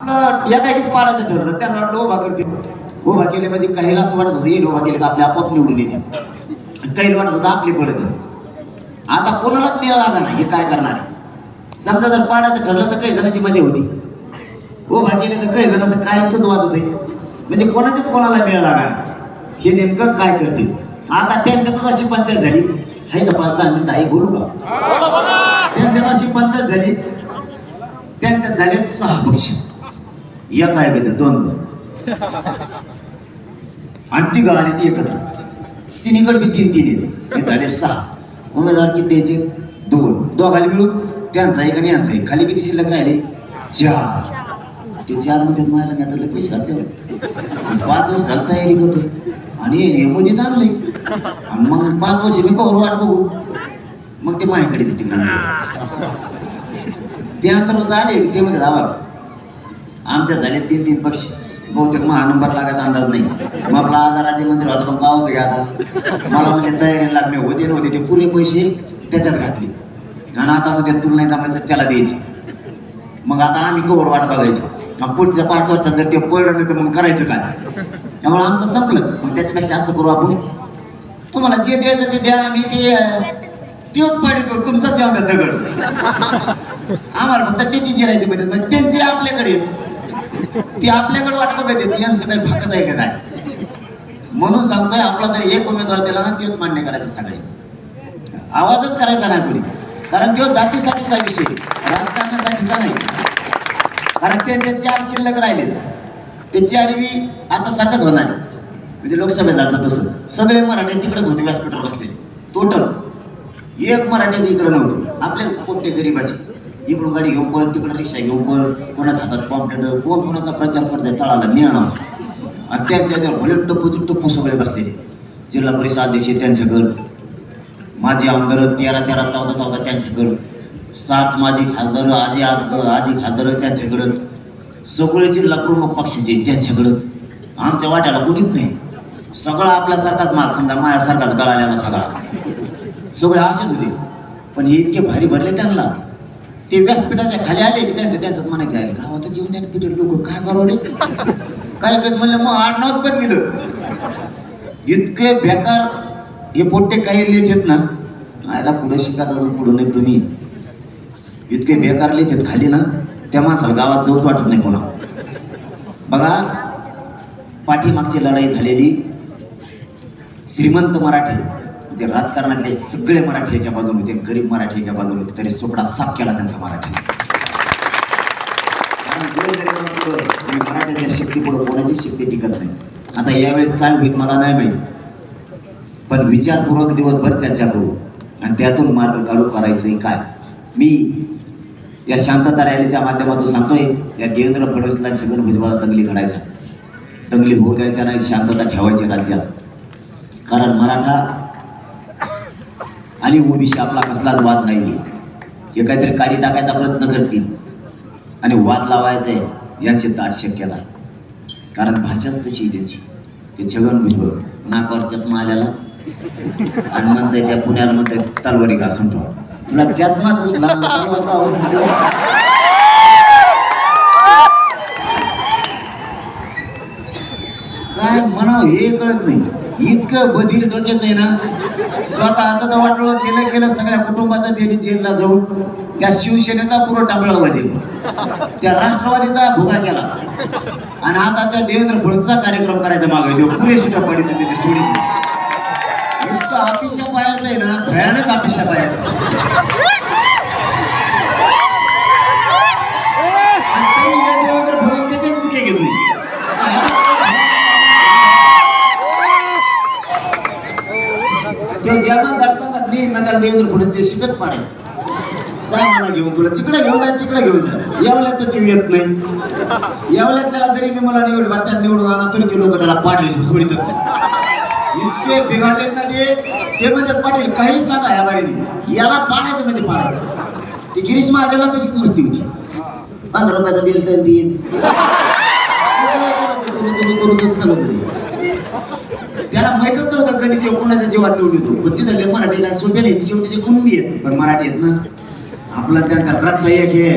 आपलं या काहीच पाडायचं ठरलं, त्यांना वाटलं उभा करते. उभा केले म्हणजे काहीला असं वाटत होतं येईल उभा केले का आपले आपोआप निवडून येते, काहीला वाटत होतं आपली पडत. आता कोणालाच मिळा लागा नाही, हे काय करणार. समजा जर पाडायचं ठरलं तर काही जणांची मजा होती, उभा केले तर काही जणांचं कायमच वाजत आहे, म्हणजे कोणाच्याच कोणाला मिळा लागा. हे नेमकं काय करते. आता त्यांच्यातच अशी पंचायत झाली आहे का, 5-10 मिनिटं आई बोलू का. त्यांच्यात अशी पंचायत झाली, त्यांच्यात झाले 6 पक्ष, एक आहे का 2 आणि तिघ आली ती एकत्र, तिन्हीकडे बी 3-3 आहेत, झाले 6 उमेदवार. किती द्यायचे 2, दोघाला मिळून त्यांचा एक आणि यांचा एक, खाली किती शिल्लक राहिले 4. ते 4 मध्ये मला मी आता पैसे घातले, 5 वर्ष झालं तयारी करतोय आणि मोदीच आणलंय, मग 5 वर्ष मी कवर वाट बघू. मग ते माझ्याकडे देते त्यानंतर आले ते मध्ये आवाज आमच्या झाले 3-3 पक्ष. बहुतेक महा नंबर लागायचा अंदाज नाही. मग आपला आजाराचे मंदिर होतं, मग गाव घ्या. आता मला म्हणजे तयारी लागणे होते नव्हते, ते पुरे पैसे त्याच्यात घातले आणि आता मध्ये तुला नाही जमायचं त्याला द्यायचे. मग आता आम्ही कवर वाट बघायचं, पुढच्या 5 वर्षात जर ते पडलं नाही तर मग करायचं काय. त्यामुळे आमचं संपलंच. मग त्याच्यापेक्षा असं करू आपण, तुम्हाला जे द्यायचं ते द्या, आम्ही तेच पाडतो, तुमचाच येऊन द्या दगड. आम्हाला फक्त त्याची जिरायची मदत, म्हणजे त्यांचे आपल्याकडे ते आपल्याकडे वाट बघत येते, यांचं काही फाकत आहे का काय. म्हणून सांगतोय, आपला जर एक उमेदवार दिला ना तेच मान्य करायचं, सगळे आवाजच करायचा नाही कोणी, कारण तो जातीसाठीचा विषय, राजकारणासाठीचा नाही. कारण त्यांचे 4 शिल्लक राहिले, ते 4 आता सारखंच होणार, म्हणजे लोकसभेत जातात तसं. सगळे मराठी तिकडेच होते व्यासपीठावर बसलेले, टोटल एक मराठ्याचं इकडं नव्हतं. आपले पोट्टे गरीबाचे इकडून गाडी घेऊन पळ, तिकडं रिक्षा घेऊन पळ, कोणाच्या हातात पॉम्पलेट, कोण कोणाचा प्रचार करते तळाला मिळणार. आणि त्यांच्या भले टप्पू सगळे बसलेले. जिल्हा परिषद अध्यक्ष त्यांच्याकडं, माजी आमदार 13-13, 14-14 त्यांच्याकडं, 7 माजी खासदार, आजी खासदार त्यांच्याकडंच, सगळे जिल्हा प्रमुख पक्षाचे त्यांच्याकडंच. आमच्या वाट्याला कोणीच नाही, सगळा आपल्यासारखाच माल, समजा माझ्यासारखाच गळाल्याला सगळा, सगळे असेच होते. पण हे इतके भारी भरले त्यांना, ते व्यासपीठाच्या खाली आले की त्यांच्यात म्हणायचे आहे गावातच येऊन त्याने पिठे लोक काय करावं रे, काय करत म्हणलं. मग 8 नाव पण दिलं. इतके बेकार हे पोट्टे काही लिहित ना, आयला पुढे शिका पुढं नाही तुम्ही, इतके बेकार लिहित खाली ना, त्या माणसाला गावात जाऊच वाटत नाही कोणा. बघा, पाठीमागची लढाई झालेली, श्रीमंत मराठी जे राजकारणातले सगळे मराठी एका बाजूला होते, गरीब मराठी एका बाजूला होते, तरी सोपडा साफ केला त्यांचा मराठी. मराठीच्या शक्ती पुढे कोणाची शक्ती टिकत नाही. आता यावेळेस काय होईल मला नाही माहिती, पण विचारपूर्वक दिवसभर चर्चा करू आणि त्यातून मार्ग काढू करायचंय काय. मी या शांतता रॅलीच्या माध्यमातून सांगतोय, या देवेंद्र फडणवीसला छगन भुजबळला दंगली घडायच्या, दंगली होऊ द्यायच्या नाही, शांतता ठेवायची राज्यात. कारण मराठा आणि ओबीसी आपला कसलाच वाद नाही. हे काहीतरी काढी टाकायचा प्रयत्न करतील आणि वाद लावायचा आहे यांची दाट शक्यता आहे. कारण भाषाच तशी त्यांची. ते छगन भुजबळ नाकावर चष्मा आल्याला आणि म्हणताय त्या पुण्याला म्हणताय तलवारी घासून ठेवा, तुला चष्माच उचला काय म्हणावं हे कळत नाही. इतकं बधीर डोक्याचं आहे ना, स्वतःचं तर वाटलं केलं सगळ्या कुटुंबाचं त्यांनी जेलला जाऊन त्या शिवसेनेचा पुरो टाकला पाहिजे, त्या राष्ट्रवादीचा भुगा केला आणि आता त्या देवेंद्र फडणवीसचा कार्यक्रम करायचा मागे देऊ पुरेशी टपाडी त्याची सोडीत. इतकं अपेक्षा पाहायचं आहे ना, भयानक अपेक्षा पाहायचं. आणि तरी हे देवेंद्र फडणवीस त्याचेच बुके घेतोय. ते जर्मन दर्शनात नाही ना, त्याला देवेंद्र फडणवीस ते शिकच पाडायचं. जा मला घेऊन, तुला तिकडे घेऊन जाय, तिकडे घेऊन जा. यावल्यात तर ते येत नाही, यावल्यात त्याला जरी मी मला निवड भारतात निवडून आणा तरी ते लोक त्याला पाडले सोडीत. इतके बिघडलेत ना ते म्हणतात पाटील काही सांगा ह्या बारीने, याला पाडायचं म्हणजे पाडायचं. ते गिरीश महाजनला तशीच मस्ती होती, 15 रुपयाचा बिल तर देईन त्याला माहितच नव्हतं गणित कोणाच्या जीवात निवडतो. पण तिथले मराठी काय सोपे नाही, शेवटी ते कुणबी आहेत पण मराठी आहेत ना, आपला त्यांचा रत्न एक आहे.